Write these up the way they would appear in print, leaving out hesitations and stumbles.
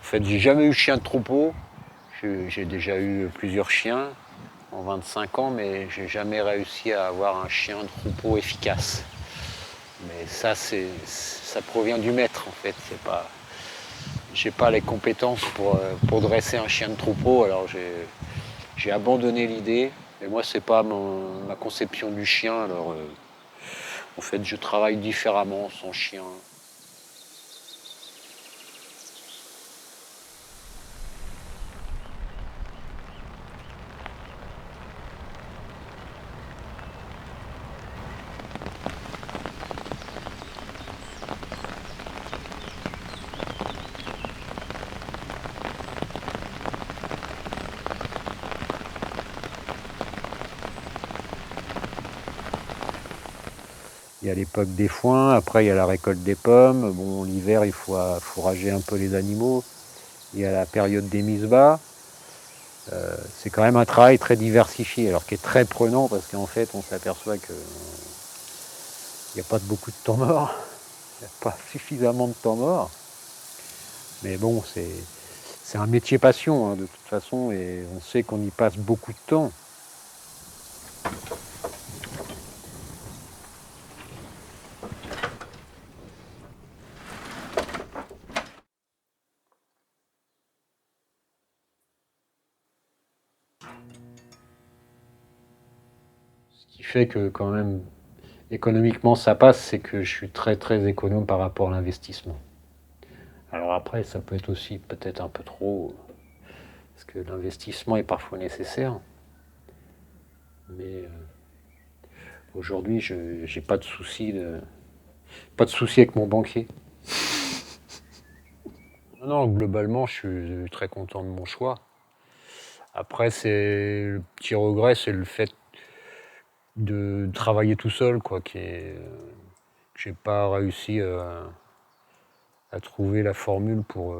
En fait, j'ai jamais eu chien de troupeau. J'ai déjà eu plusieurs chiens en 25 ans, mais j'ai jamais réussi à avoir un chien de troupeau efficace. Mais ça, ça provient du maître en fait. J'ai pas les compétences pour dresser un chien de troupeau, alors j'ai abandonné l'idée. Mais moi, c'est pas ma conception du chien, alors en fait, je travaille différemment sans chien. Il y a l'époque des foins, après il y a la récolte des pommes. Bon, l'hiver, il faut fourrager un peu les animaux. Il y a la période des mises bas. C'est quand même un travail très diversifié, alors qui est très prenant parce qu'en fait, on s'aperçoit qu'il n'y a pas beaucoup de temps mort. Il n'y a pas suffisamment de temps mort. Mais bon, c'est un métier passion, hein, de toute façon, et on sait qu'on y passe beaucoup de temps. Ce qui fait que quand même, économiquement, ça passe, c'est que je suis très très économe par rapport à l'investissement. Alors après, ça peut être aussi peut-être un peu trop, parce que l'investissement est parfois nécessaire. Mais aujourd'hui, je n'ai pas de souci avec mon banquier. Non, globalement, je suis très content de mon choix. Après, c'est le petit regret, c'est le fait de travailler tout seul, quoi, que j'ai pas réussi à trouver la formule pour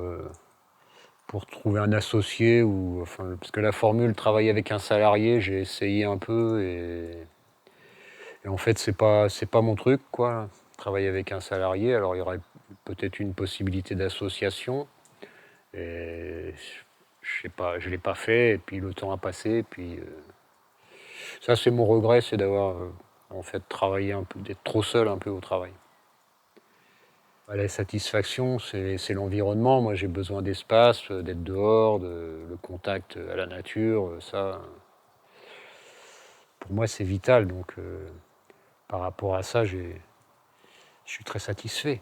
trouver un associé ou enfin parce que la formule travailler avec un salarié, j'ai essayé un peu et en fait c'est pas mon truc, quoi. Travailler avec un salarié, alors il y aurait peut-être une possibilité d'association et je sais pas, je l'ai pas fait et puis le temps a passé et puis ça c'est mon regret, c'est d'avoir en fait travaillé un peu, d'être trop seul un peu au travail. La satisfaction, c'est l'environnement. Moi, j'ai besoin d'espace, d'être dehors, le contact à la nature. Ça, pour moi, c'est vital. Donc, par rapport à ça, je suis très satisfait.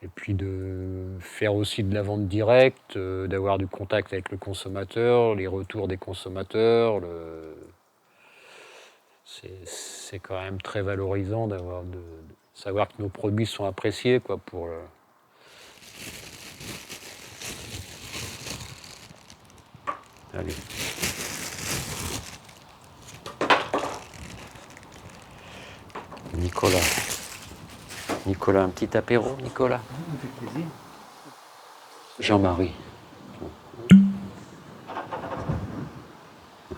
Et puis de faire aussi de la vente directe, d'avoir du contact avec le consommateur, les retours des consommateurs. C'est quand même très valorisant de savoir que nos produits sont appréciés, quoi, pour allez. Nicolas. Nicolas, un petit apéro, Nicolas. Ça fait plaisir. Jean-Marie.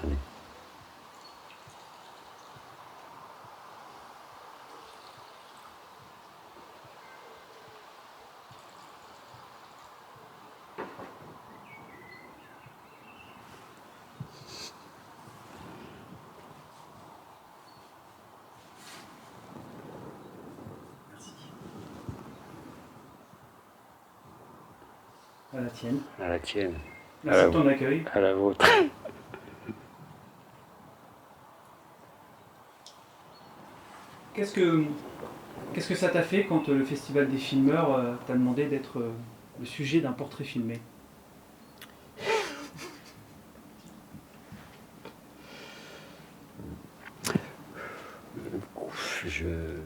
Allez. À la tienne. À la tienne. Merci de ton accueil. À la vôtre. Qu'est-ce que ça t'a fait quand le Festival des filmeurs t'a demandé d'être le sujet d'un portrait filmé? Je